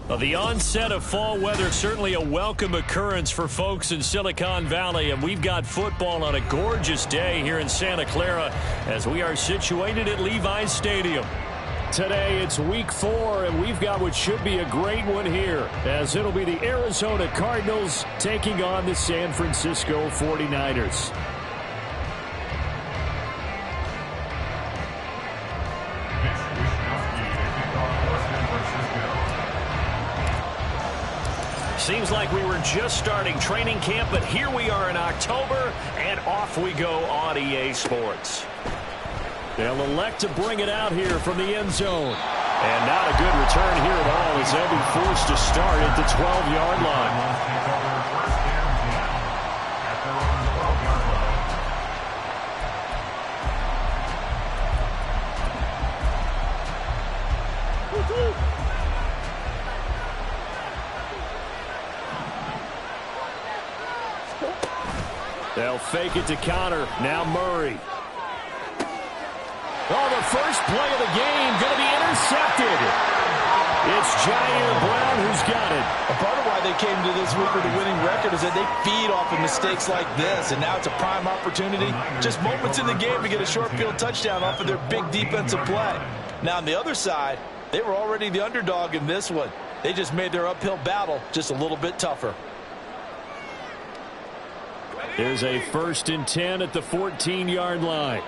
Well, the onset of fall weather, certainly a welcome occurrence for folks in Silicon Valley, and we've got football on a gorgeous day here in Santa Clara as we are situated at Levi's Stadium. Today it's week 4, and we've got what should be a great one here, as it'll be the Arizona Cardinals taking on the San Francisco 49ers. Seems like we were just starting training camp, but here we are in October, and off we go on EA Sports. They'll elect to bring it out here from the end zone. And not a good return here at all, as they'll be forced to start at the 12-yard line. They'll fake it to Connor. Now Murray. Oh, the first play of the game going to be intercepted. It's Jair Brown who's got it. A part of why they came to this week with a winning record is that they feed off of mistakes like this, and now it's a prime opportunity. Just moments in the game to get a short field touchdown off of their big defensive play. Now on the other side, they were already the underdog in this one. They just made their uphill battle just a little bit tougher. Here's a 1st and 10 at the 14-yard line.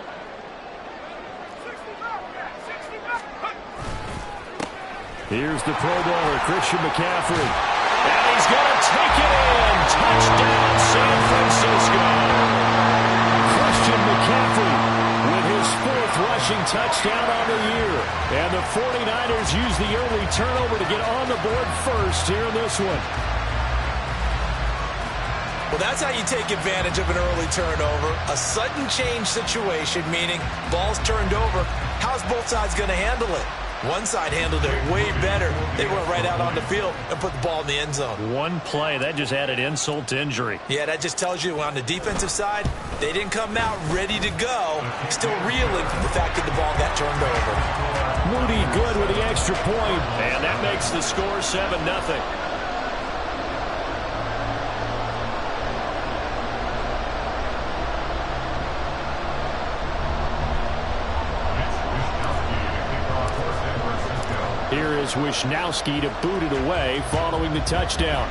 Here's the Pro Bowler, Christian McCaffrey. And he's going to take it in. Touchdown, San Francisco. Christian McCaffrey with his 4th rushing touchdown on the year. And the 49ers use the early turnover to get on the board first here in this one. Well, that's how you take advantage of an early turnover. A sudden change situation, meaning ball's turned over. How's both sides going to handle it? One side handled it way better. They went right out on the field and put the ball in the end zone. One play, that just added insult to injury. Yeah, that just tells you on the defensive side, they didn't come out ready to go. Still reeling from the fact that the ball got turned over. Moody good with the extra point, and that makes the score 7-0. Here is Wisnowski to boot it away following the touchdown.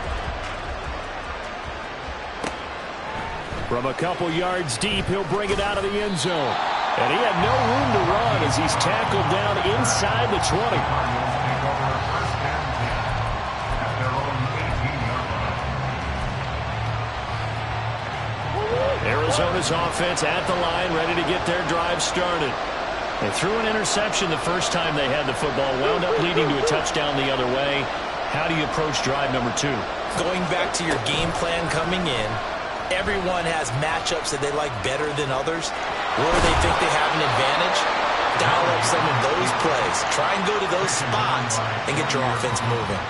From a couple yards deep, he'll bring it out of the end zone. And he had no room to run as he's tackled down inside the 20. Arizona's offense at the line, ready to get their drive started. They threw an interception the first time they had the football, wound up leading to a touchdown the other way. How do you approach drive number 2? Going back to your game plan coming in, Everyone has matchups that they like better than others. Where they think they have an advantage, dial up some of those plays. Try and go to those spots and get your offense moving.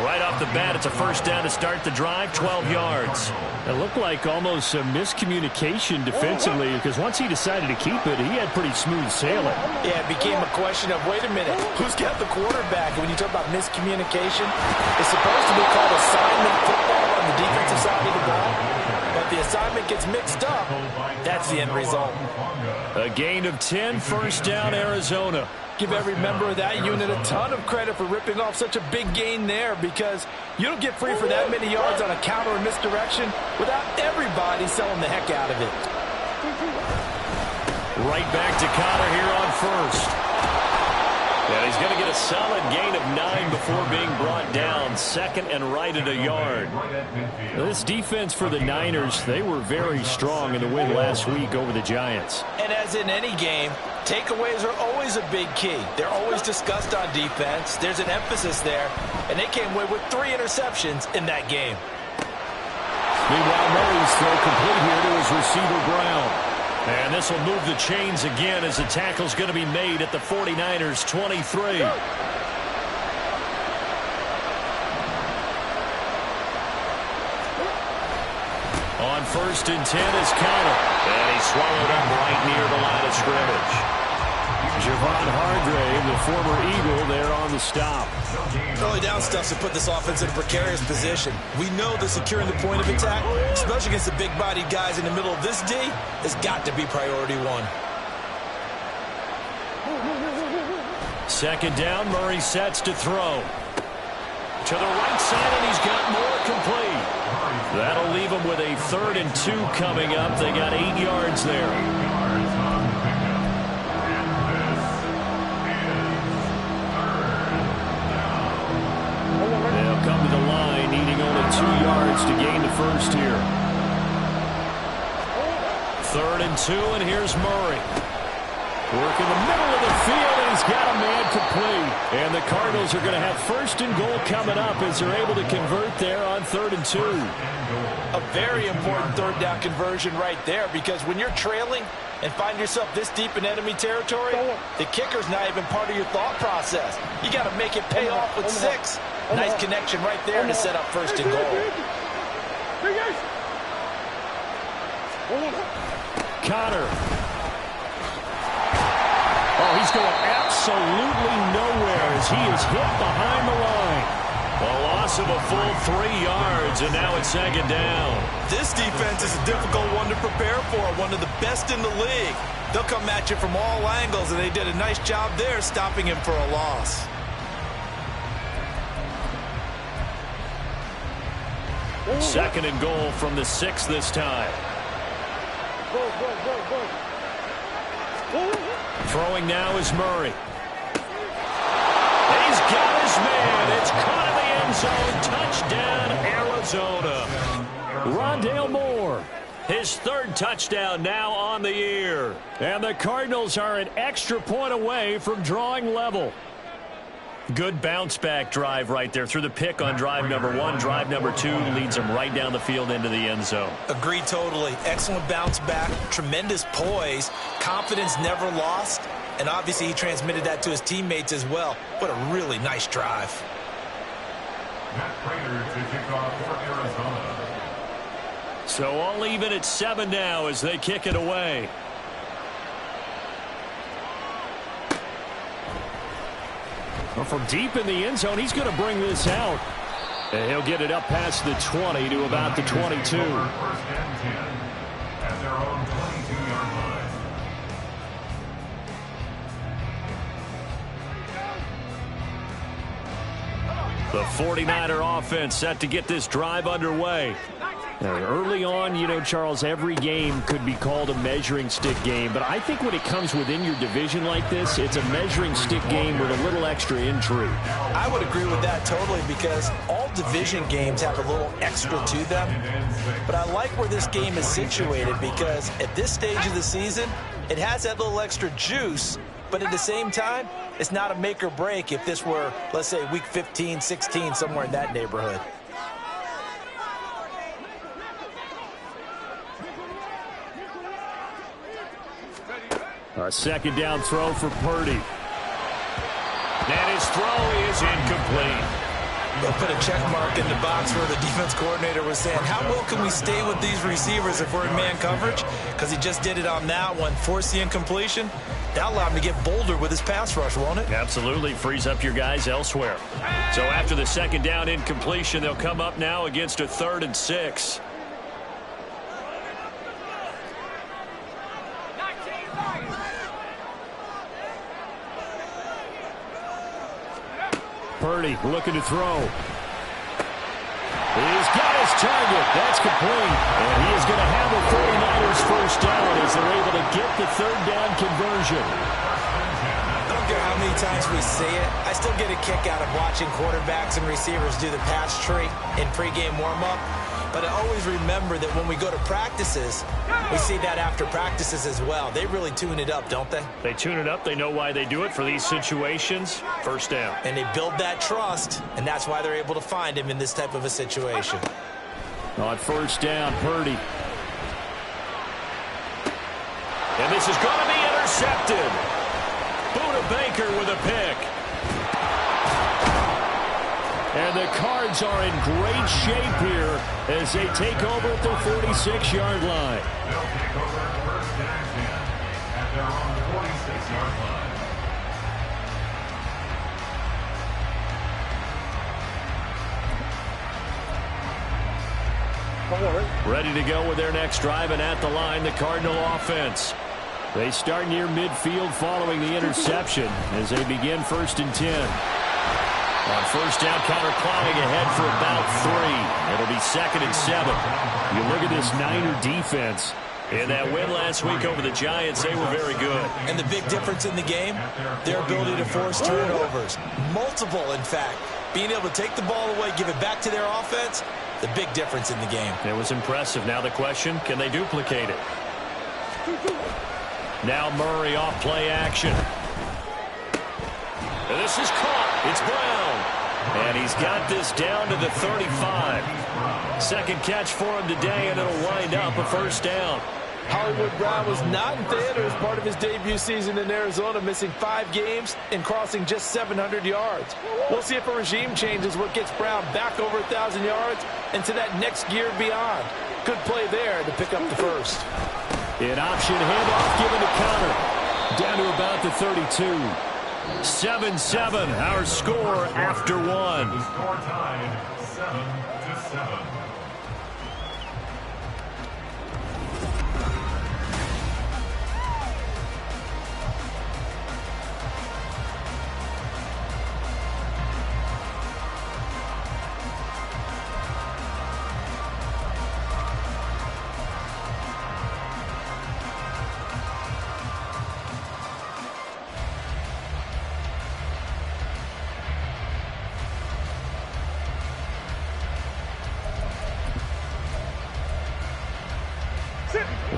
Right off the bat, it's a first down to start the drive, 12 yards. It looked like almost a miscommunication defensively because once he decided to keep it, he had pretty smooth sailing. Yeah, it became a question of, wait a minute, who's got the quarterback? And when you talk about miscommunication, it's supposed to be called assignment football on the defensive side of the ball. But the assignment gets mixed up. That's the end result. A gain of 10, first down, Arizona. Give every member of that unit a ton of credit for ripping off such a big gain there, because you don't get free for that many yards on a counter or misdirection without everybody selling the heck out of it. Right back to Connor here on first. And he's going to get a solid gain of 9 before being brought down. Second and right at a yard. This defense for the Niners, they were very strong in the win last week over the Giants. And as in any game, takeaways are always a big key. They're always discussed on defense. There's an emphasis there, and they came away with 3 interceptions in that game. Meanwhile, Murray's throw complete here to his receiver, Brown. And this will move the chains again as the tackle's going to be made at the 49ers' 23. On first and 10 is Connor. And he swallowed up right near the line of scrimmage. Javon Hargrave, the former Eagle, there on the stop. Early down stuff to put this offense in a precarious position. We know that securing the point of attack, especially against the big-bodied guys in the middle of this D, has got to be priority 1. Second down, Murray sets to throw. To the right side, and he's got more complete. That'll leave him with a 3rd and 2 coming up. They got 8 yards there. Come to the line, needing only 2 yards to gain the first here. 3rd and 2, and here's Murray. Work in the middle of the field, and he's got a man complete. And the Cardinals are going to have 1st and goal coming up as they're able to convert there on 3rd and 2. A very important 3rd down conversion right there, because when you're trailing and find yourself this deep in enemy territory, the kicker's not even part of your thought process. You got to make it pay off with 6. Nice connection right there to set up 1st and goal. Connor. Oh, he's going absolutely nowhere as he is hit behind the line. A loss of a full 3 yards, and now it's 2nd down. This defense is a difficult one to prepare for, one of the best in the league. They'll come at you from all angles, and they did a nice job there stopping him for a loss. Second and goal from the 6 this time. Throwing now is Murray. And he's got his man. It's caught in the end zone. Touchdown, Arizona. Rondale Moore. His 3rd touchdown now on the year. And the Cardinals are an extra point away from drawing level. Good bounce-back drive right there through the pick on drive number 1. Drive number 2 leads them right down the field into the end zone. Agreed totally. Excellent bounce back, tremendous poise, confidence never lost, and obviously he transmitted that to his teammates as well. What a really nice drive. Matt Prater to kick off for Arizona. So all even at 7 now as they kick it away. Well, from deep in the end zone, he's going to bring this out. And he'll get it up past the 20 to about the 22. First and 10 at their own 22-yard line. The 49er offense set to get this drive underway. Now, early on, you know, Charles, every game could be called a measuring stick game. But I think when it comes within your division like this, it's a measuring stick game with a little extra intrigue. I would agree with that totally, because all division games have a little extra to them. But I like where this game is situated, because at this stage of the season, it has that little extra juice. But at the same time, it's not a make or break if this were, let's say, week 15, 16, somewhere in that neighborhood. A second down throw for Purdy. And his throw is incomplete. They'll put a check mark in the box where the defense coordinator was saying, how well can we stay with these receivers if we're in man coverage? Because he just did it on that one, forced the incompletion. That'll allow him to get bolder with his pass rush, won't it? Absolutely. Frees up your guys elsewhere. So after the second down incompletion, they'll come up now against a 3rd and 6. Purdy looking to throw. He's got his target. That's complete. And he is going to have the 49ers first down as they're able to get the 3rd down conversion. I don't care how many times we see it. I still get a kick out of watching quarterbacks and receivers do the pass tree in pregame warm-up. But I always remember that when we go to practices, we see that after practices as well. They really tune it up, don't they? They tune it up. They know why they do it for these situations. First down. And they build that trust, and that's why they're able to find him in this type of a situation. On first down, Purdy. And this is going to be intercepted. Buda Baker with a pick. And the Cards are in great shape here as they take over at the 46-yard line. They'll take over first and 10 at their own 46-yard line. Ready to go with their next drive, and at the line, the Cardinal offense. They start near midfield following the interception as they begin 1st and 10. On first down, counter-plowing ahead for about 3. It'll be 2nd and 7. You look at this Niner defense. In that win last week over the Giants, they were very good. And the big difference in the game, their ability to force turnovers. Multiple, in fact. Being able to take the ball away, give it back to their offense, the big difference in the game. It was impressive. Now the question, can they duplicate it? Now Murray off play action. And this is caught. It's Brown. And he's got this down to the 35. Second catch for him today, and it'll wind up a first down. Hollywood Brown was not in theater as part of his debut season in Arizona, missing 5 games and crossing just 700 yards. We'll see if a regime change is what gets Brown back over 1,000 yards and to that next gear beyond. Good play there to pick up the first. An option handoff given to Counter. Down to about the 32. 7-7, our score after 1. The score tied 7-7.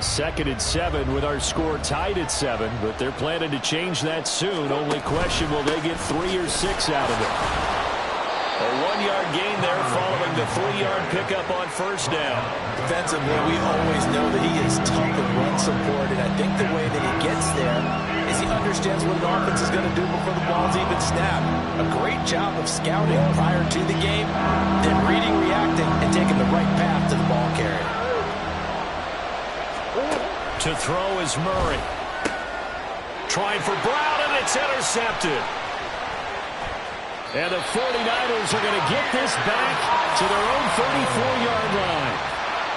Second and 7 with our score tied at 7, but they're planning to change that soon. Only question, will they get 3 or 6 out of it? A 1-yard gain there following the 3-yard pickup on first down. Defensively, we always know that he is tough in run support, and I think the way that he gets there is he understands what an offense is going to do before the ball's even snapped. A great job of scouting prior to the game, then reading, reacting, and taking the right path to the ball carrier. To throw is Murray. Trying for Brown, and it's intercepted. And the 49ers are going to get this back to their own 34-yard line.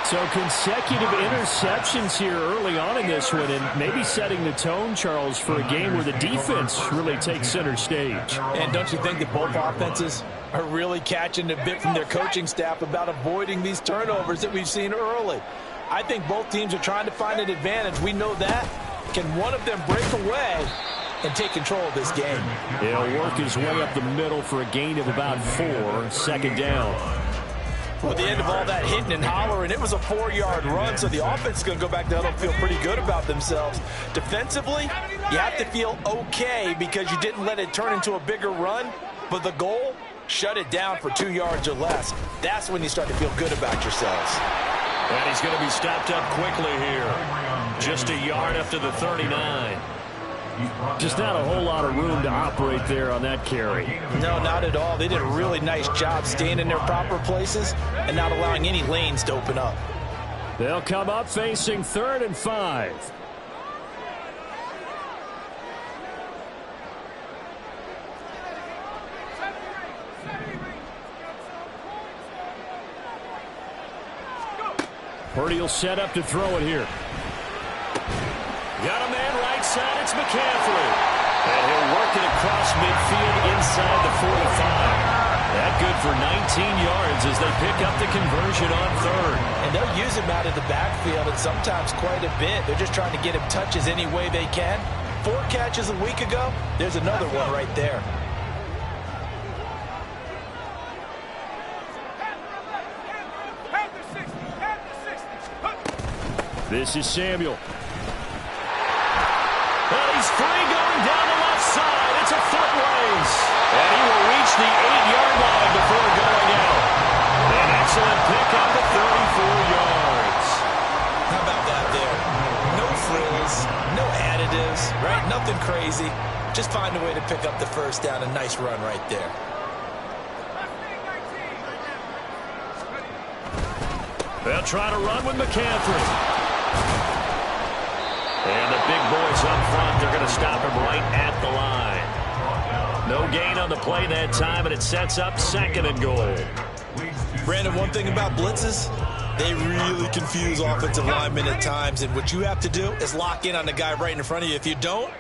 So consecutive interceptions here early on in this one, and maybe setting the tone, Charles, for a game where the defense really takes center stage. And don't you think that both offenses are really catching a bit from their coaching staff about avoiding these turnovers that we've seen early? I think both teams are trying to find an advantage. We know that. Can one of them break away and take control of this game? He'll work his way up the middle for a gain of about 4, second down. Well, at the end of all that hitting and hollering, it was a 4-yard run, so the offense is going to go back down and feel pretty good about themselves. Defensively, you have to feel okay because you didn't let it turn into a bigger run, but the goal, shut it down for 2 yards or less. That's when you start to feel good about yourselves. And he's going to be stopped up quickly here. Just a yard up to the 39. Just not a whole lot of room to operate there on that carry. No, not at all. They did a really nice job staying in their proper places and not allowing any lanes to open up. They'll come up facing 3rd and 5. Purdy will set up to throw it here. Got a man right side. It's McCaffrey. And he'll work it across midfield inside the 45. That good for 19 yards as they pick up the conversion on 3rd. And they'll use him out of the backfield and sometimes quite a bit. They're just trying to get him touches any way they can. 4 catches a week ago. There's another one right there. This is Samuel. Well, he's free going down the left side. It's a foot race. And he will reach the 8-yard line before going out. An excellent pickup at 34 yards. How about that there? No frills, no additives, right? Nothing crazy. Just find a way to pick up the first down. A nice run right there. They'll try to run with McCaffrey. And the big boys up front, they're going to stop him right at the line. No gain on the play that time, and it sets up 2nd and goal. Brandon, one thing about blitzes, they really confuse offensive linemen at times, and what you have to do is lock in on the guy right in front of you. If you don't,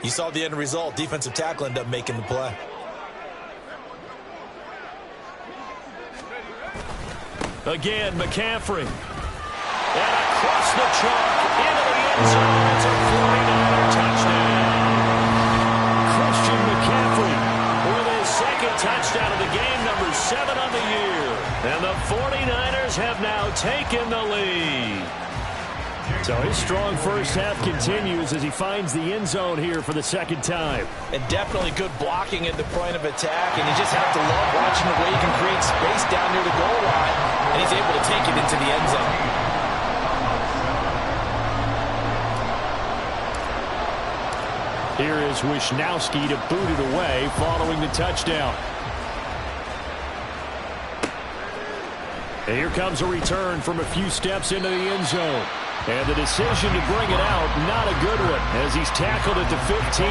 you saw the end result. Defensive tackle ended up making the play. Again, McCaffrey. And across the chalk, into the end zone. It's a 49er touchdown. Christian McCaffrey with his 2nd touchdown of the game, number 7 on the year. And the 49ers have now taken the lead. So his strong first half continues as he finds the end zone here for the 2nd time. And definitely good blocking at the point of attack, and you just have to love watching the way he can create space down near the goal line, and he's able to take it into the end zone. Here is Wisnowski to boot it away following the touchdown. And here comes a return from a few steps into the end zone. And the decision to bring it out, not a good one, as he's tackled at the 15.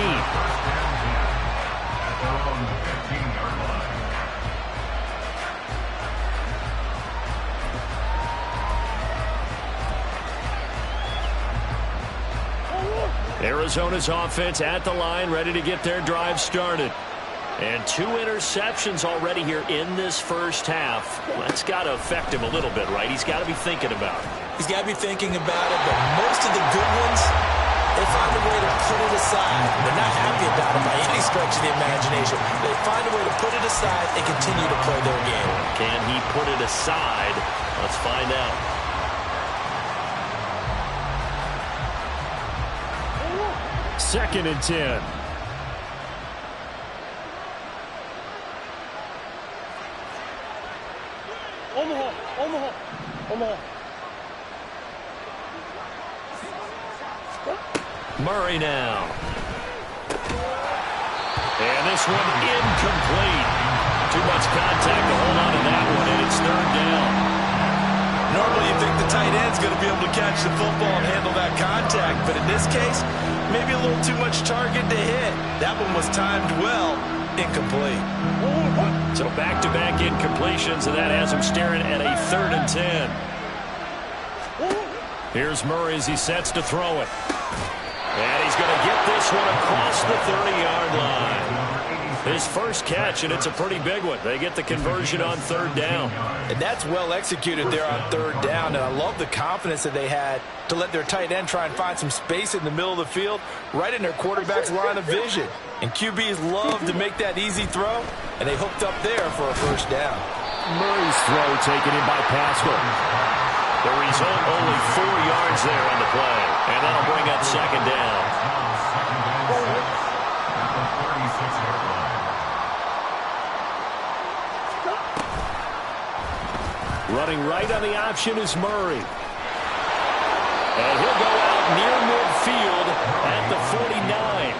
Arizona's offense at the line, ready to get their drive started. And 2 interceptions already here in this first half. That's got to affect him a little bit, right? He's got to be thinking about it. He's got to be thinking about it, but most of the good ones, they find a way to put it aside. They're not happy about it by any stretch of the imagination. They find a way to put it aside and continue to play their game. Can he put it aside? Let's find out. Second and 10. Omaha. Murray now. And this one incomplete. Too much contact to hold on to that one, and it's 3rd down. Normally you think the tight end's going to be able to catch the football and handle that contact, but in this case, maybe a little too much target to hit. That one was timed well, incomplete. So back-to-back incompletions, and that has him staring at a 3rd and 10. Here's Murray as he sets to throw it. And he's going to get this one across the 30-yard line. His first catch, and it's a pretty big one. They get the conversion on 3rd down. And that's well executed there on 3rd down. And I love the confidence that they had to let their tight end try and find some space in the middle of the field, right in their quarterback's line of vision. And QBs love to make that easy throw, and they hooked up there for a first down. Murray's throw taken in by Pascal. The result, only 4 yards there on the play. And that'll bring up 2nd down. Running right on the option is Murray. And he'll go out near midfield at the 49.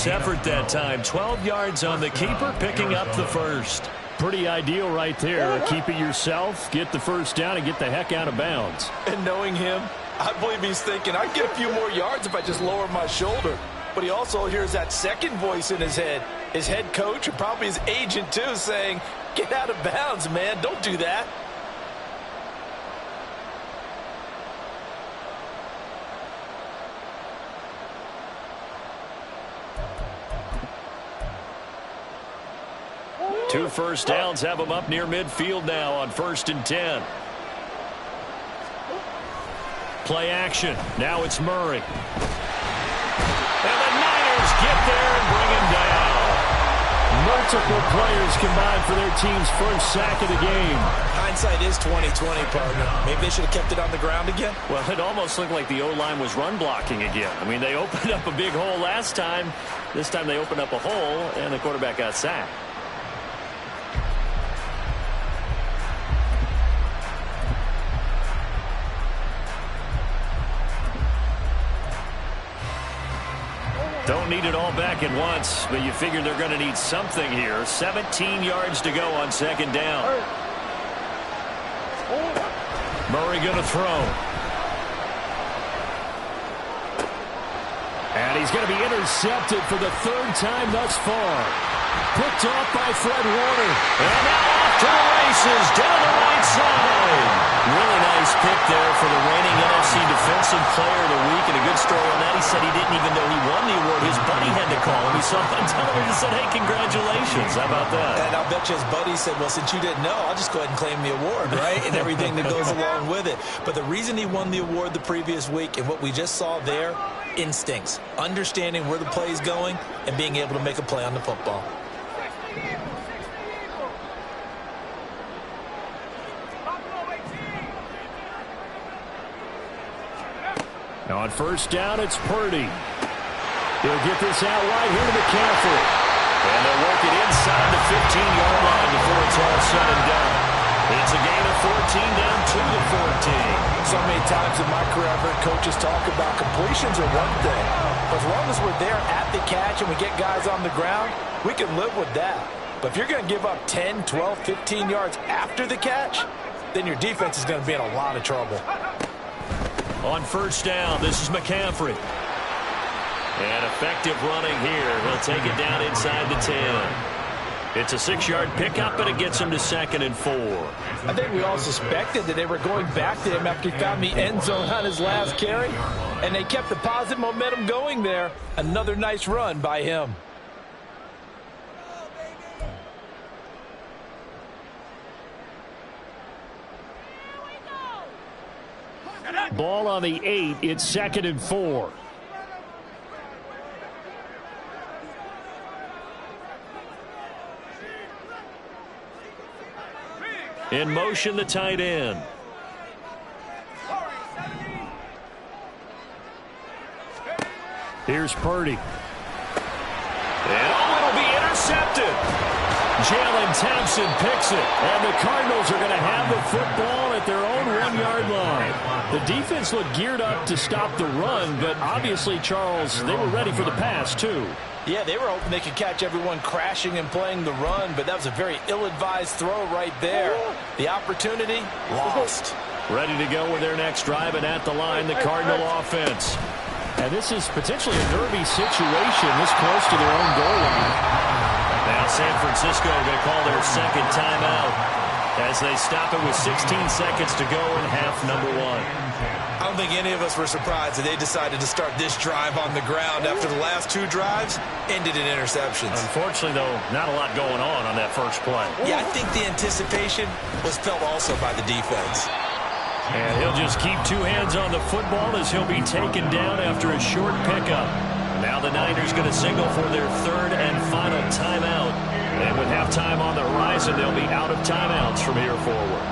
nice effort that time. 12 yards on the keeper, picking up the first. Pretty ideal right there. Keep it yourself, get the first down, and get the heck out of bounds. And knowing him, I believe he's thinking, I'd get a few more yards if I just lower my shoulder. But he also hears that second voice in his head. His head coach and probably his agent, too, saying, get out of bounds, man. Don't do that. Two first downs have them up near midfield now on 1st and 10. Play action. Now it's Murray. And the Niners get there and bring him down. Multiple players combined for their team's first sack of the game. Hindsight is 20/20, partner. Maybe they should have kept it on the ground again. Well, it almost looked like the O-line was run blocking again. I mean, they opened up a big hole last time. This time they opened up a hole, and the quarterback got sacked. Don't need it all back at once, but you figure they're going to need something here. 17 yards to go on 2nd down. Murray going to throw. And he's going to be intercepted for the 3rd time thus far. Picked off by Fred Warner. And now off to the races down the right side. Really nice pick there for the reigning NFC Defensive Player of the Week. And a good story on that. He said he didn't even know he won the award. His buddy had to call him. He saw it on television and said, hey, congratulations. How about that? And I'll bet you his buddy said, well, since you didn't know, I'll just go ahead and claim the award, right? And everything that goes along with it. But the reason he won the award the previous week and what we just saw there, instincts, understanding where the play is going and being able to make a play on the football. Now on 1st down, it's Purdy. He'll get this out wide here to McCaffrey. And they'll work it inside the 15-yard line before it's all said and done. It's a gain of 14 down to the 14. So many times in my career, I've heard coaches talk about completions are one thing. But as long as we're there at the catch and we get guys on the ground, we can live with that. But if you're going to give up 10, 12, 15 yards after the catch, then your defense is going to be in a lot of trouble. On 1st down, this is McCaffrey. And effective running here. He'll take it down inside the 10. It's a 6-yard pickup, but it gets him to 2nd and 4. I think we all suspected that they were going back to him after he found the end zone on his last carry. And they kept the positive momentum going there. Another nice run by him. Ball on the 8. It's 2nd and 4. In motion, the tight end. Here's Purdy. And it'll be intercepted. Jalen Thompson picks it. And the Cardinals are going to have the football at their own 1-yard line. The defense looked geared up to stop the run, but obviously, Charles, they were ready for the pass, too. Yeah, they were hoping they could catch everyone crashing and playing the run, but that was a very ill-advised throw right there. The opportunity, lost. Ready to go with their next drive, and at the line, the Cardinal offense. And this is potentially a nervy situation this close to their own goal line. Now San Francisco going to call their 2nd timeout as they stop it with 16 seconds to go in half number 1. I don't think any of us were surprised that they decided to start this drive on the ground after the last 2 drives ended in interceptions. Unfortunately, though, not a lot going on that first play. Yeah, I think the anticipation was felt also by the defense. And he'll just keep 2 hands on the football as he'll be taken down after a short pickup. Now the Niners going to signal for their 3rd and final timeout. And with halftime on the horizon, they'll be out of timeouts from here forward.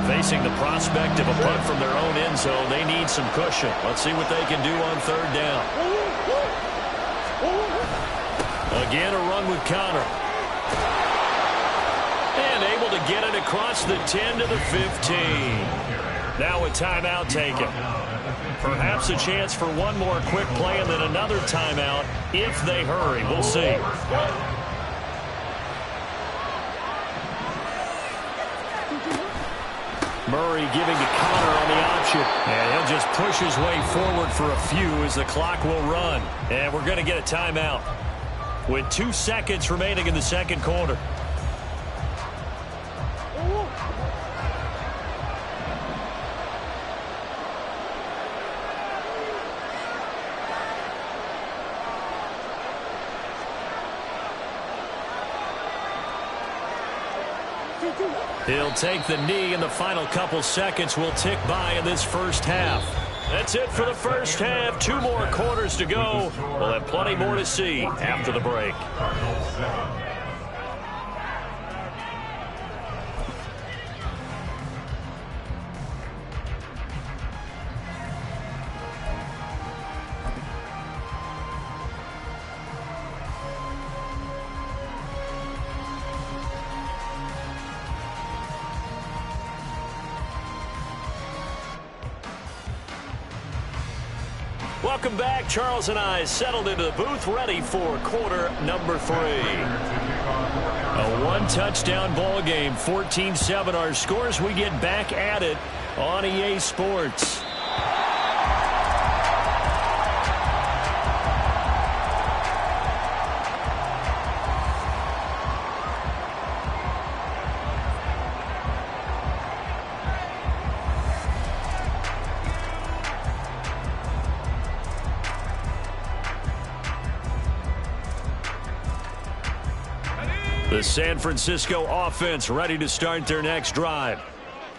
Facing the prospect of a punt from their own end zone, they need some cushion. Let's see what they can do on 3rd down. Again, a run with Connor. And able to get it across the 10 to the 15. Now a timeout taken. Perhaps a chance for one more quick play and then another timeout if they hurry. We'll see. Murray giving to Connor on the option. And he'll just push his way forward for a few as the clock will run. And we're going to get a timeout with 2 seconds remaining in the second quarter. He'll take the knee, and the final couple seconds will tick by in this first half. That's it for the first half. 2 more quarters to go. We'll have plenty more to see after the break. Welcome back. Charles and I settled into the booth, ready for quarter number 3. A one-touchdown ball game, 14-7 our scores. We get back at it on EA Sports. The San Francisco offense ready to start their next drive.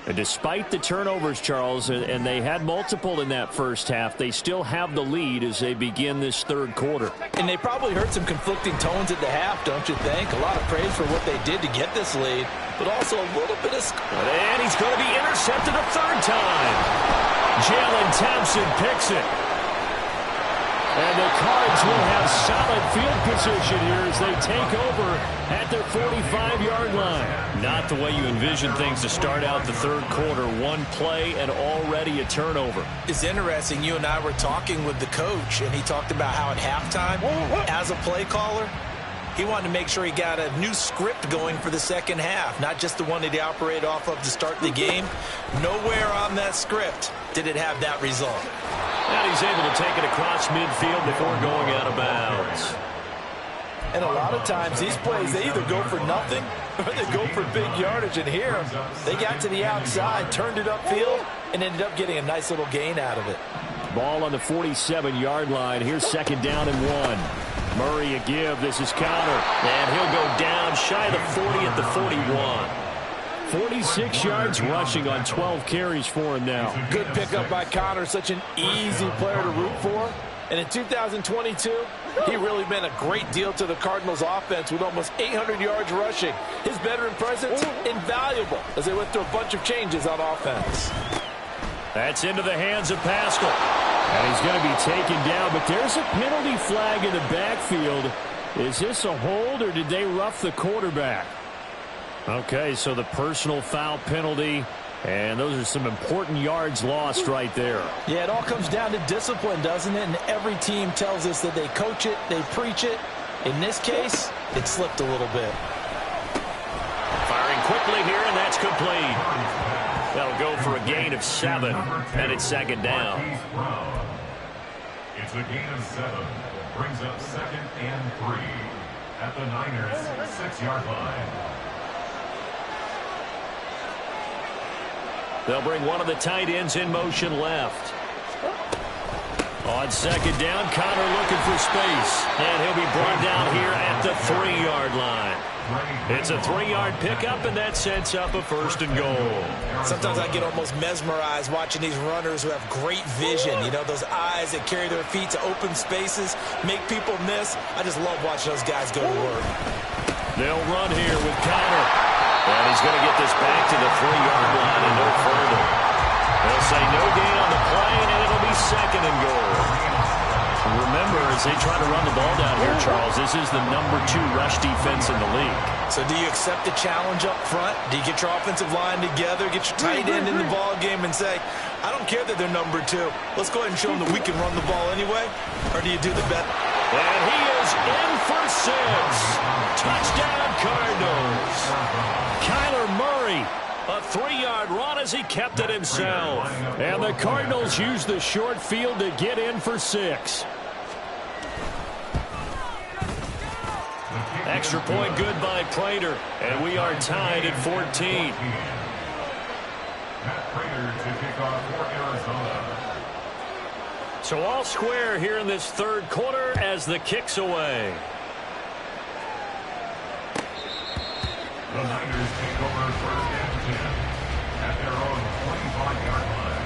And despite the turnovers, Charles, and they had multiple in that first half, they still have the lead as they begin this third quarter. And they probably heard some conflicting tones at the half, don't you think? A lot of praise for what they did to get this lead, but also a little bit of... And he's going to be intercepted a third time. Jalen Thompson picks it. And the Cards will have solid field position here as they take over at their 45-yard line. Not the way you envision things to start out the third quarter. One play and already a turnover. It's interesting. You and I were talking with the coach, and he talked about how at halftime, as a play caller, he wanted to make sure he got a new script going for the second half, not just the one that he operated off of to start the game. Nowhere on that script did it have that result. And he's able to take it across midfield before going out of bounds. And a lot of times these plays, they either go for nothing or they go for big yardage. And here, they got to the outside, turned it upfield, and ended up getting a nice little gain out of it. Ball on the 47-yard line. Here's second down and 1. Murray a give. This is Connor. And he'll go down shy of the 40 at the 41. 46 yards rushing on 12 carries for him now. Good pickup by Connor. Such an easy player to root for. And in 2022, he really meant a great deal to the Cardinals offense with almost 800 yards rushing. His veteran presence, invaluable as they went through a bunch of changes on offense. That's into the hands of Pascal. And he's going to be taken down, but there's a penalty flag in the backfield. Is this a hold or did they rough the quarterback? Okay, so the personal foul penalty, and those are some important yards lost right there. Yeah, it all comes down to discipline, doesn't it? And every team tells us that they coach it, they preach it. In this case, it slipped a little bit. Firing quickly here, and that's complete. That'll go for a gain of 7, and it's second down. It's a gain of 7. Brings up second and 3 at the Niners' 6-yard line. They'll bring one of the tight ends in motion left. On second down, Connor looking for space. And he'll be brought down here at the 3-yard line. It's a 3-yard pickup, and that sets up a first and goal. Sometimes I get almost mesmerized watching these runners who have great vision. You know, those eyes that carry their feet to open spaces, make people miss. I just love watching those guys go to work. They'll run here with Connor. And he's going to get this back to the 3-yard line and no further. They'll say no gain on the play, and it'll be second and goal. Remember, as they try to run the ball down here, Charles, this is the #2 rush defense in the league. So do you accept the challenge up front? Do you get your offensive line together, get your tight end in the ball game and say, I don't care that they're #2. Let's go ahead and show them that we can run the ball anyway? Or do you do the bet? And he is in for 6. Touchdown, Cardinals. Kyler Murray, a 3-yard run as he kept it himself. And the Cardinals use the short field to get in for 6. Extra point good by Prater. And we are tied at 14. Matt Prater to kick off for Arizona. So all square here in this third quarter as the kick's away. The Niners take over 1st and 10 at their own 25-yard line.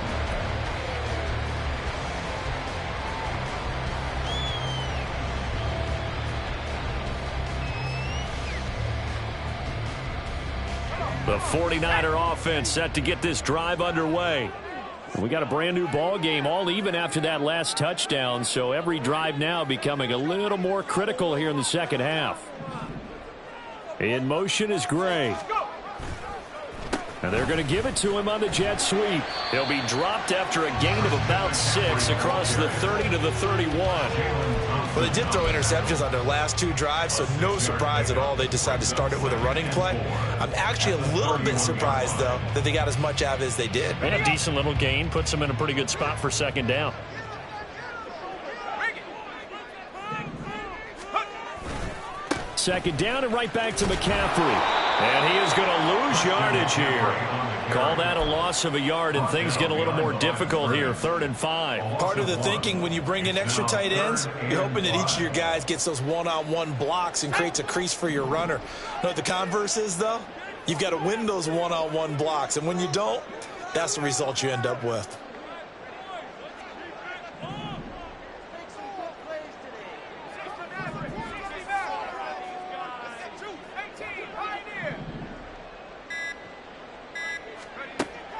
The 49er offense set to get this drive underway. We got a brand new ball game, all even after that last touchdown, so every drive now becoming a little more critical here in the second half. In motion is Gray. And they're going to give it to him on the jet sweep. He'll be dropped after a gain of about 6 across the 30 to the 31. Well, they did throw interceptions on their last 2 drives, so no surprise at all they decided to start it with a running play. I'm actually a little bit surprised, though, that they got as much out of it as they did. And a decent little gain puts them in a pretty good spot for second down. Second down and right back to McCaffrey. And he is going to lose yardage here. Call that a loss of a yard, and things get a little more difficult here. 3rd and 5. Part of the thinking when you bring in extra tight ends, you're hoping that each of your guys gets those one-on-one blocks and creates a crease for your runner. You know what the converse is, though? You've got to win those one-on-one blocks, and when you don't, that's the result you end up with.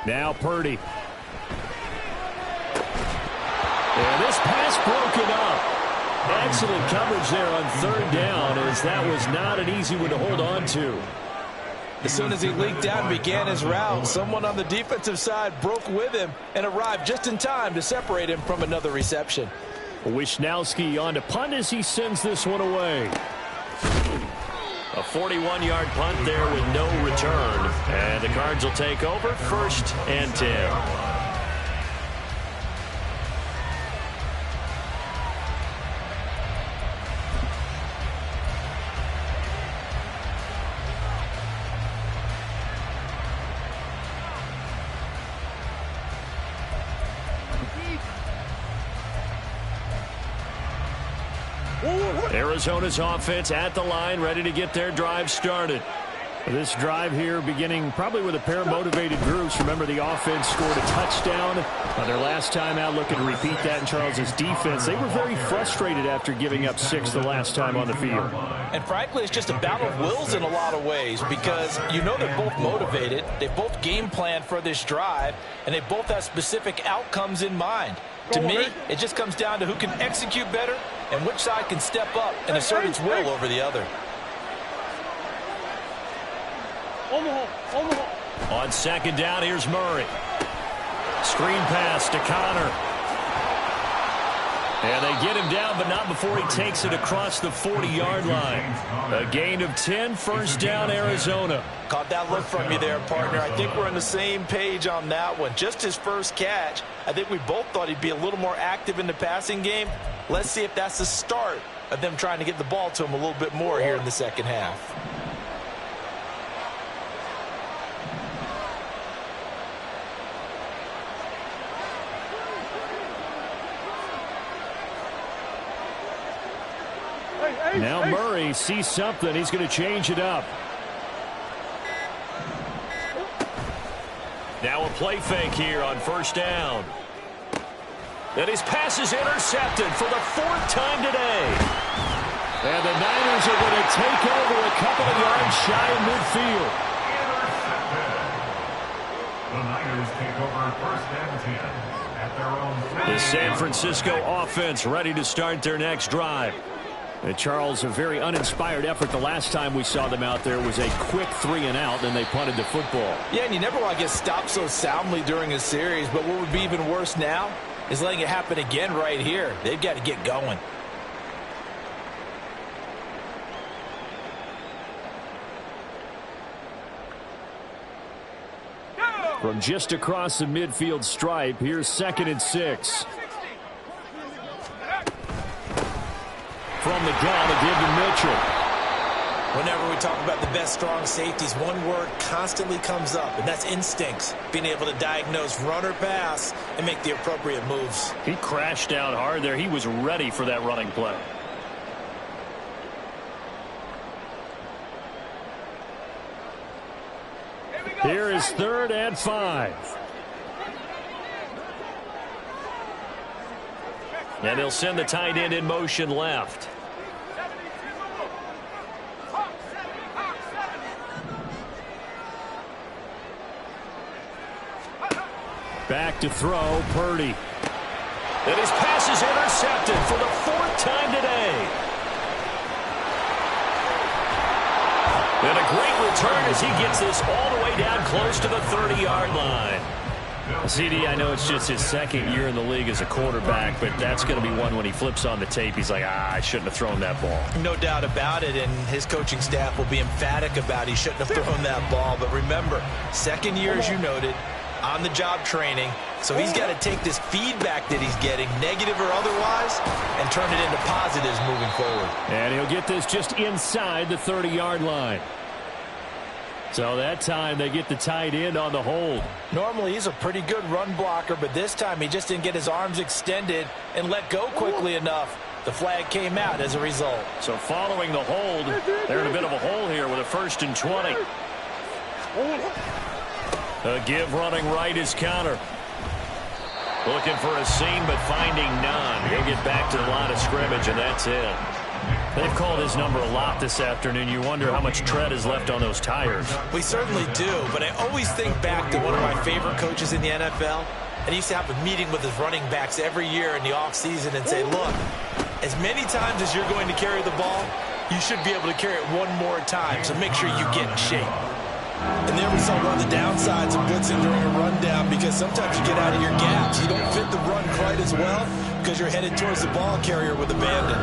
Now Purdy. And this pass broken up. Excellent coverage there on 3rd down, as that was not an easy one to hold on to. As soon as he leaked out and began his route, someone on the defensive side broke with him and arrived just in time to separate him from another reception. Wisnowski on to punt as he sends this one away. A 41-yard punt there with no return. And the Cards will take over 1st and 10. Arizona's offense at the line, ready to get their drive started. This drive here beginning probably with a pair of motivated groups. Remember, the offense scored a touchdown on their last time out. Looking to repeat that in Charles's defense. They were very frustrated after giving up 6 the last time on the field. And frankly, it's just a battle of wills in a lot of ways, because you know they're both motivated. They both game planned for this drive, and they both have specific outcomes in mind. To me, it just comes down to who can execute better and which side can step up and assert its will over the other. On 2nd down, here's Murray. Screen pass to Connor. And they get him down, but not before he takes it across the 40-yard line. A gain of 10, 1st down, Arizona. Caught that look from you there, partner. I think we're on the same page on that one. Just his first catch, I think we both thought he'd be a little more active in the passing game. Let's see if that's the start of them trying to get the ball to him a little bit more here in the second half. Now Murray sees something. He's going to change it up. Now a play fake here on 1st down. And his pass is intercepted for the 4th time today. And the Niners are going to take over a couple of yards shy of midfield. Intercepted. The Niners take over 1st and 10. at their own 50. The San Francisco offense ready to start their next drive. And Charles, a very uninspired effort. The last time we saw them out there was a quick 3-and-out, and they punted the football. Yeah, and you never want to get stopped so soundly during a series, but what would be even worse now is letting it happen again right here. They've got to get going. From just across the midfield stripe, here's 2nd and 6. From the gun, a give to Mitchell. Whenever we talk about the best strong safeties, one word constantly comes up, and that's instincts. Being able to diagnose run or pass and make the appropriate moves. He crashed out hard there. He was ready for that running play. Here is 3rd and 5. And they'll send the tight end in motion left. Back to throw, Purdy. And his pass is intercepted for the 4th time today. And a great return as he gets this all the way down close to the 30-yard line. CD, I know it's just his 2nd year in the league as a quarterback, but that's going to be one when he flips on the tape. He's like, I shouldn't have thrown that ball. No doubt about it, and his coaching staff will be emphatic about he shouldn't have thrown that ball. But remember, 2nd year, as you noted, on-the-job training. So he's got to take this feedback that he's getting, negative or otherwise, and turn it into positives moving forward. And he'll get this just inside the 30-yard line. So that time they get the tight end on the hold. Normally he's a pretty good run blocker, but this time he just didn't get his arms extended and let go quickly enough. The flag came out as a result. So following the hold, they're in a bit of a hole here with a 1st and 20. A give running right is counter. Looking for a seam, but finding none. He'll get back to the line of scrimmage, and that's it. They've called his number a lot this afternoon. You wonder how much tread is left on those tires. We certainly do, but I always think back to one of my favorite coaches in the NFL, and he used to have a meeting with his running backs every year in the offseason and say, look, as many times as you're going to carry the ball, you should be able to carry it one more time, so make sure you get in shape. And there we saw one of the downsides of blitzing during a rundown, because sometimes you get out of your gaps. You don't fit the run quite as well because you're headed towards the ball carrier with abandon.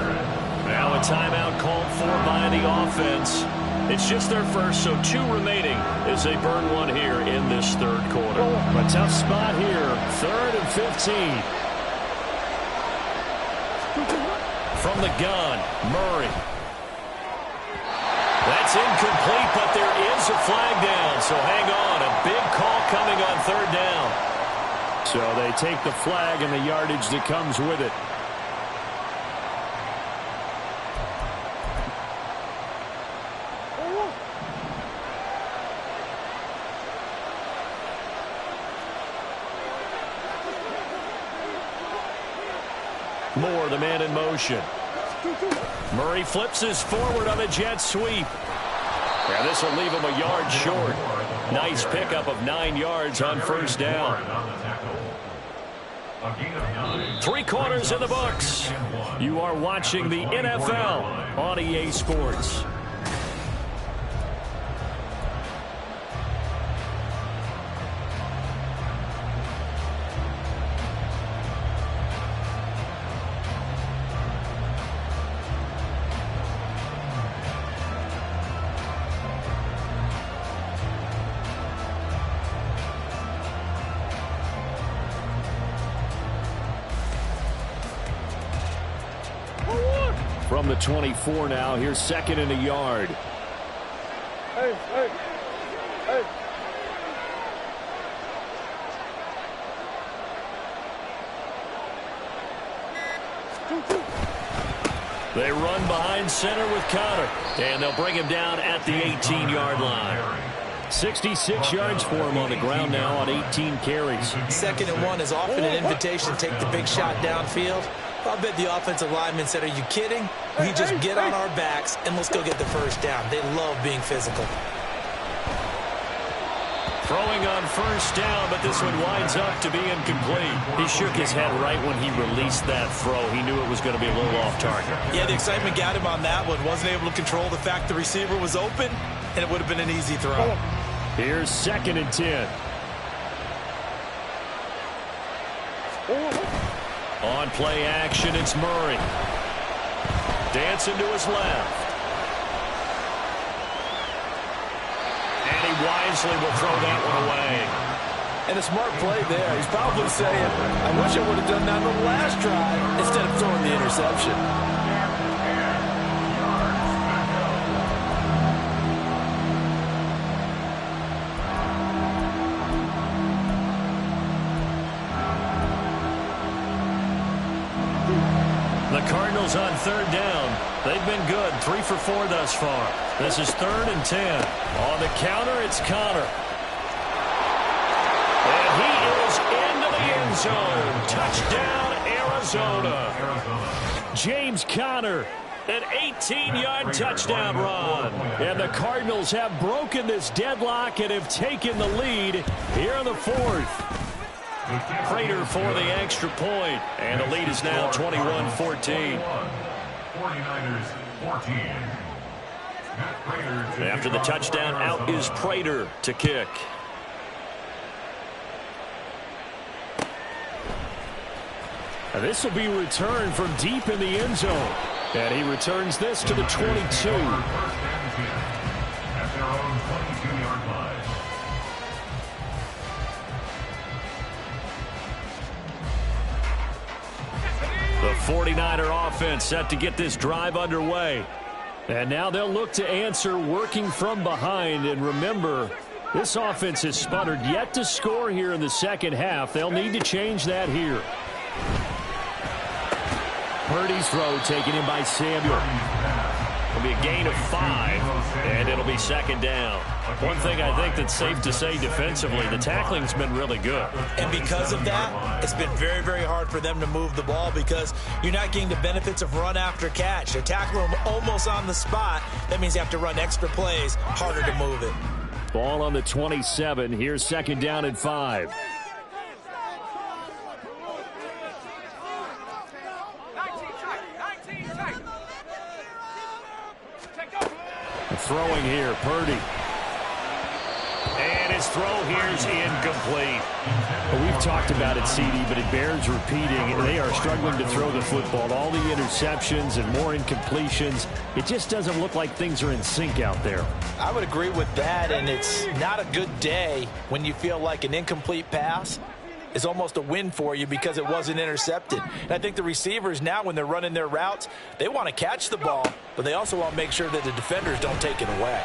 Now a timeout called for by the offense. It's just their first, so 2 remaining as they burn one here in this 3rd quarter. A tough spot here, 3rd and 15. From the gun, Murray. That's incomplete, but there is a flag down, so hang on. A big call coming on 3rd down. So they take the flag and the yardage that comes with it. Moore, the man in motion. Murray flips his forward on a jet sweep. Yeah, this will leave him a yard short. Nice pickup of 9 yards on 1st down. 3 quarters in the books. You are watching the NFL on EA Sports. From the 24 now, here's 2nd and a yard. Hey. They run behind center with Conner, and they'll bring him down at the 18-yard line. 66 yards for him on the ground now on 18 carries. 2nd and 1 is often an invitation to take the big shot downfield. I'll bet the offensive lineman said, are you kidding? We just get on our backs and let's go get the 1st down. They love being physical. Throwing on first down, but this one winds up to be incomplete. He shook his head right when he released that throw. He knew it was going to be a little off target. Yeah, the excitement got him on that one. Wasn't able to control the fact the receiver was open, and it would have been an easy throw. Here's 2nd and 10. On play action, it's Murray. Dancing to his left. And he wisely will throw that one away. And a smart play there. He's probably saying, I wish I would have done that on the last drive instead of throwing the interception. The Cardinals on 3rd down. They've been good. 3 for 4 thus far. This is 3rd and 10. On the counter, it's Conner. And he is into the end zone. Touchdown, Arizona. James Conner, an 18-yard touchdown run. And the Cardinals have broken this deadlock and have taken the lead here in the 4th. Prater for the extra point, and the lead is now 21-14. 49ers 14. After the touchdown, out is Prater to kick. And this will be returned from deep in the end zone. And he returns this to the 22. At their own 22-yard line. The 49er offense set to get this drive underway. And now they'll look to answer working from behind. And remember, this offense has sputtered yet to score here in the second half. They'll need to change that here. Purdy's throw taken in by Samuel. It'll be a gain of 5, and it'll be 2nd down. One thing I think that's safe to say defensively, the tackling's been really good. And because of that, it's been very, very hard for them to move the ball because you're not getting the benefits of run after catch. They're tackling them almost on the spot. That means you have to run extra plays, harder to move it. Ball on the 27. Here's 2nd down and 5. Throwing here, Purdy. And his throw here is incomplete. Well, we've talked about it, CD, but it bears repeating. They are struggling to throw the football. All the interceptions and more incompletions. It just doesn't look like things are in sync out there. I would agree with that, and it's not a good day when you feel like an incomplete pass is almost a win for you because it wasn't intercepted. And I think the receivers now, when they're running their routes, they want to catch the ball, but they also want to make sure that the defenders don't take it away.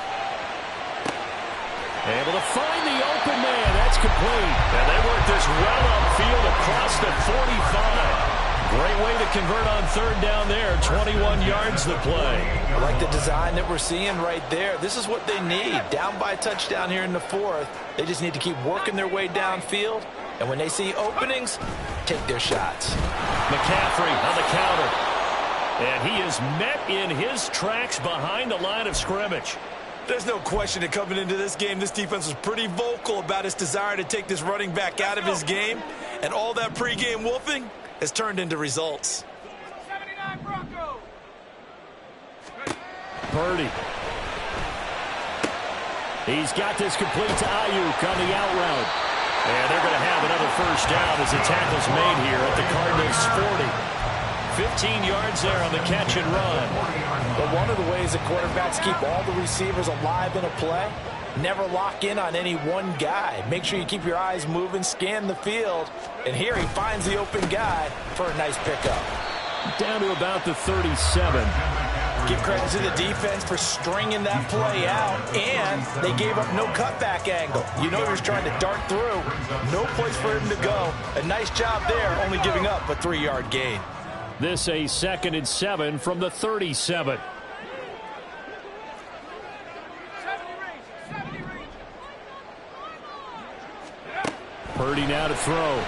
Able to find the open man. That's complete. And they work this well upfield across the 45. Great way to convert on 3rd down there. 21 yards to play. I like the design that we're seeing right there. This is what they need. Down by a touchdown here in the 4th. They just need to keep working their way downfield. And when they see openings, take their shots. McCaffrey on the counter. And he is met in his tracks behind the line of scrimmage. There's no question that coming into this game, this defense was pretty vocal about its desire to take this running back out of his game. And all that pregame wolfing has turned into results. 79 Broncos. Purdy. He's got this complete to Ayuk on the out route. And they're going to have another first down as the tackle's made here at the Cardinals' 40. 15 yards there on the catch and run. But one of the ways that quarterbacks keep all the receivers alive in a play, never lock in on any one guy. Make sure you keep your eyes moving, scan the field. And here he finds the open guy for a nice pickup. Down to about the 37. Give credit to the defense for stringing that play out, and they gave up no cutback angle. You know he was trying to dart through. No place for him to go. A nice job there, only giving up a 3-yard gain. This a 2nd and 7 from the 37. Purdy now to throw.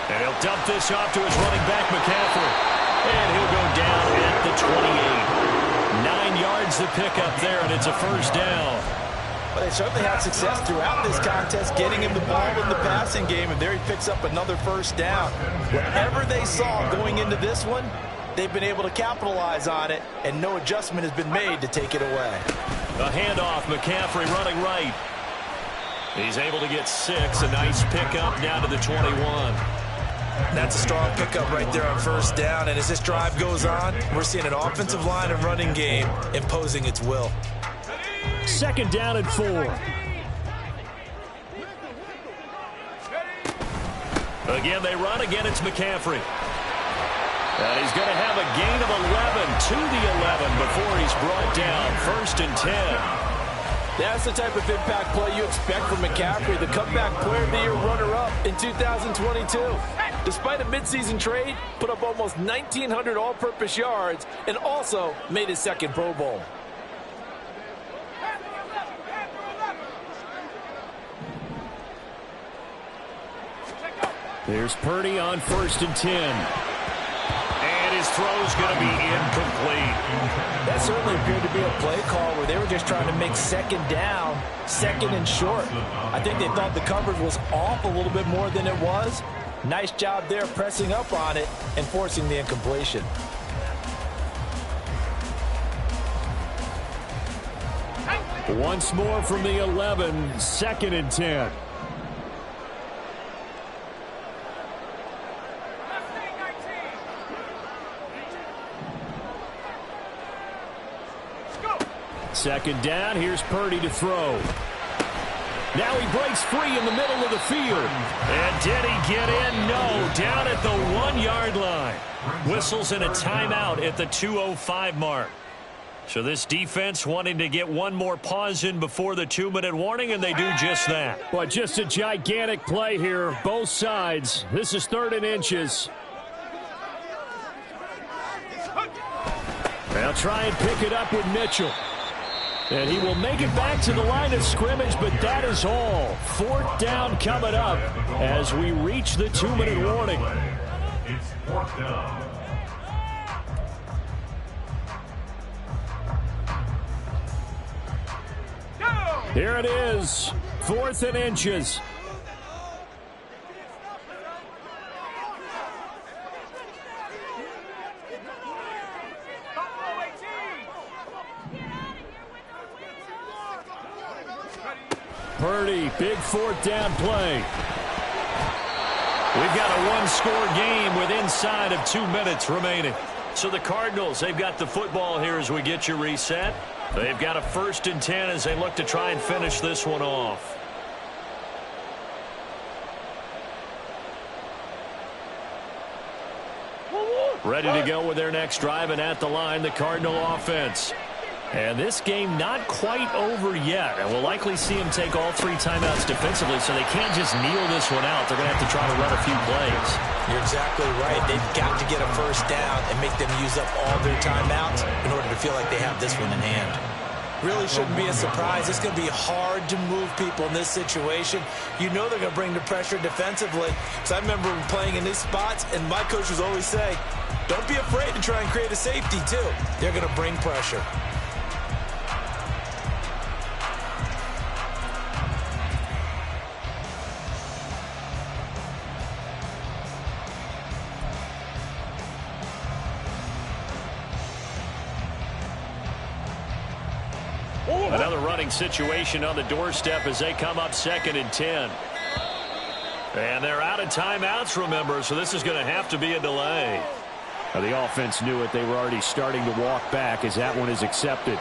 And he'll dump this off to his running back, McCaffrey. And he'll go down at the 28. 9 yards to pick up there, and it's a first down. Well, they certainly had success throughout this contest getting him the ball in the passing game, and there he picks up another first down. Whatever they saw going into this one, they've been able to capitalize on it, and no adjustment has been made to take it away. A handoff, McCaffrey running right. He's able to get 6, a nice pickup down to the 21. That's a strong pickup right there on first down, and as this drive goes on, we're seeing an offensive line and running game imposing its will. 2nd down and 4. Again, they run. Again, it's McCaffrey. And he's going to have a gain of 11 to the 11 before he's brought down. 1st and 10. That's the type of impact play you expect from McCaffrey, the comeback player of the year runner-up in 2022. Despite a midseason trade, put up almost 1,900 all-purpose yards and also made his 2nd Pro Bowl. There's Purdy on 1st and 10. And his throw's going to be incomplete. That certainly appeared to be a play call where they were just trying to make 2nd down, 2nd and short. I think they thought the coverage was off a little bit more than it was. Nice job there pressing up on it and forcing the incompletion. Once more from the 11, 2nd and 10. Second down, here's Purdy to throw. Now he breaks free in the middle of the field. And did he get in? No, down at the 1-yard line. Whistles and a timeout at the 2:05 mark. So this defense wanting to get one more pause in before the 2-minute warning, and they do just that. But just a gigantic play here, both sides. This is 3rd and inches. They'll try and pick it up with Mitchell. And he will make it back to the line of scrimmage, but that is all. 4th down coming up as we reach the 2-minute warning. It's 4th down. Here it is, 4th and inches. Purdy, big 4th down play. We've got a 1-score game with inside of 2 minutes remaining. So the Cardinals, they've got the football here as we get you reset. They've got a 1st and 10 as they look to try and finish this one off. Ready to go with their next drive, and at the line, the Cardinal offense. And this game not quite over yet. And we'll likely see him take all 3 timeouts defensively, so they can't just kneel this one out. They're going to have to try to run a few plays. You're exactly right. They've got to get a first down and make them use up all their timeouts in order to feel like they have this one in hand. Really shouldn't be a surprise. It's going to be hard to move people in this situation. You know they're going to bring the pressure defensively. So I remember playing in these spots, and my coach was always say, don't be afraid to try and create a safety, too. They're going to bring pressure. Another running situation on the doorstep as they come up 2nd and 10. And they're out of timeouts, remember, so this is going to have to be a delay. Now, the offense knew it. They were already starting to walk back as that one is accepted.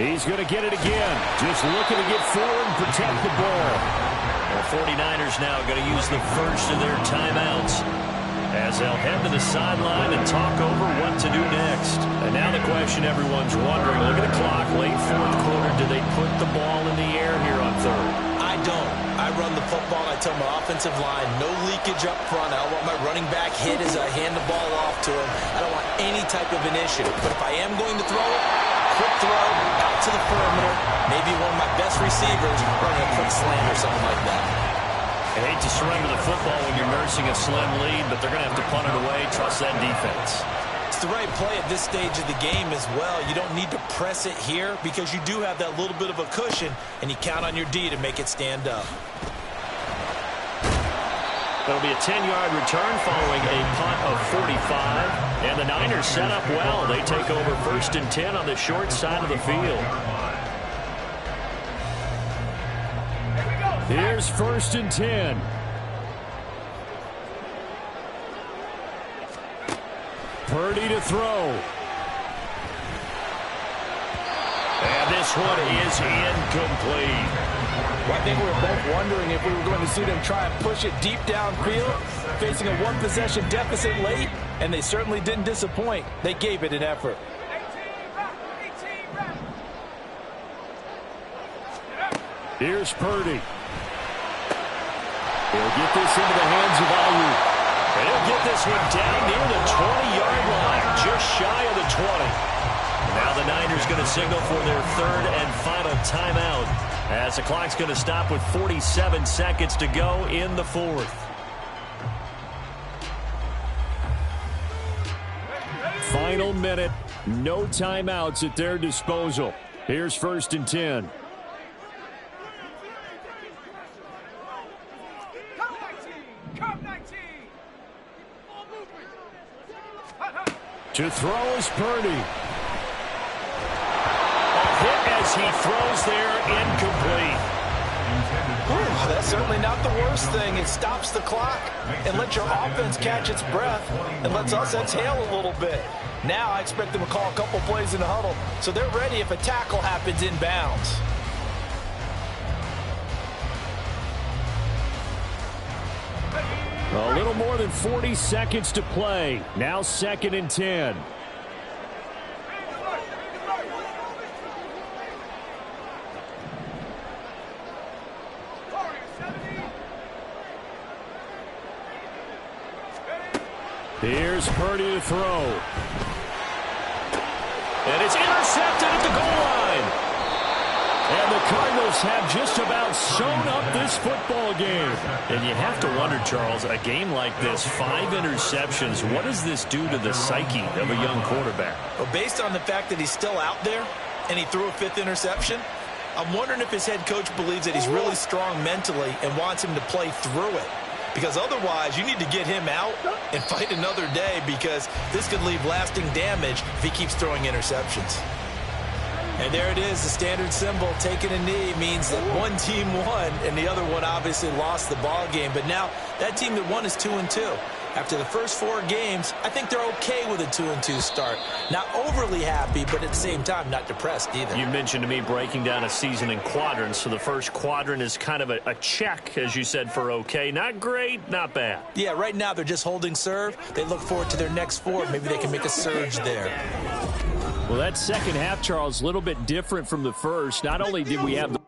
He's going to get it again. Just looking to get forward and protect the ball. The 49ers now going to use the first of their timeouts as they'll head to the sideline and talk over what to do next. And now the question everyone's wondering, look at the clock, late 4th quarter, do they put the ball in the air here on 3rd? I don't. run the football, I tell my offensive line, no leakage up front. I don't want my running back hit as I hand the ball off to him. I don't want any type of an issue. But if I am going to throw it, quick throw out to the perimeter, maybe one of my best receivers running a quick slant or something like that. I hate to surrender the football when you're nursing a slim lead, but they're going to have to punt it away. Trust that defense. It's the right play at this stage of the game as well. You don't need to press it here because you do have that little bit of a cushion, and you count on your D to make it stand up. It'll be a 10-yard return following a punt of 45. And the Niners set up well. They take over 1st and 10 on the short side of the field. Here's 1st and 10. Purdy to throw. And this one is incomplete. Well, I think we were both wondering if we were going to see them try and push it deep downfield, facing a one-possession deficit late, and they certainly didn't disappoint. They gave it an effort. Here's Purdy. He'll get this into the hands of Ayuk. And he'll get this one down near the 20-yard line, just shy of the 20. Now the Niners going to signal for their 3rd and final timeout, as the clock's going to stop with 47 seconds to go in the 4th. Final minute, no timeouts at their disposal. Here's 1st and 10. To throw is Purdy. A hit as he throws there, incomplete. That's certainly not the worst thing. It stops the clock and lets your offense catch its breath and lets us exhale a little bit. Now I expect them to call a couple plays in the huddle, so they're ready if a tackle happens inbounds. A little more than 40 seconds to play. Now 2nd and 10. Here's Purdy to throw. And it's intercepted at the goal line. And the Cardinals have just about sewn up this football game. And you have to wonder, Charles, a game like this, 5 interceptions, what does this do to the psyche of a young quarterback? Well, based on the fact that he's still out there and he threw a 5th interception, I'm wondering if his head coach believes that he's really strong mentally and wants him to play through it. Because otherwise, you need to get him out and fight another day, because this could leave lasting damage if he keeps throwing interceptions. And there it is, the standard symbol. Taking a knee means that one team won and the other one obviously lost the ball game. But now that team that won is 2-2. After the first 4 games, I think they're okay with a 2-2 start. Not overly happy, but at the same time, not depressed either. You mentioned to me breaking down a season in quadrants. So the first quadrant is kind of a check, as you said, for okay. Not great, not bad. Yeah, right now they're just holding serve. They look forward to their next 4. Maybe they can make a surge there. Well, that second half, Charles, a little bit different from the first. Not only did we have the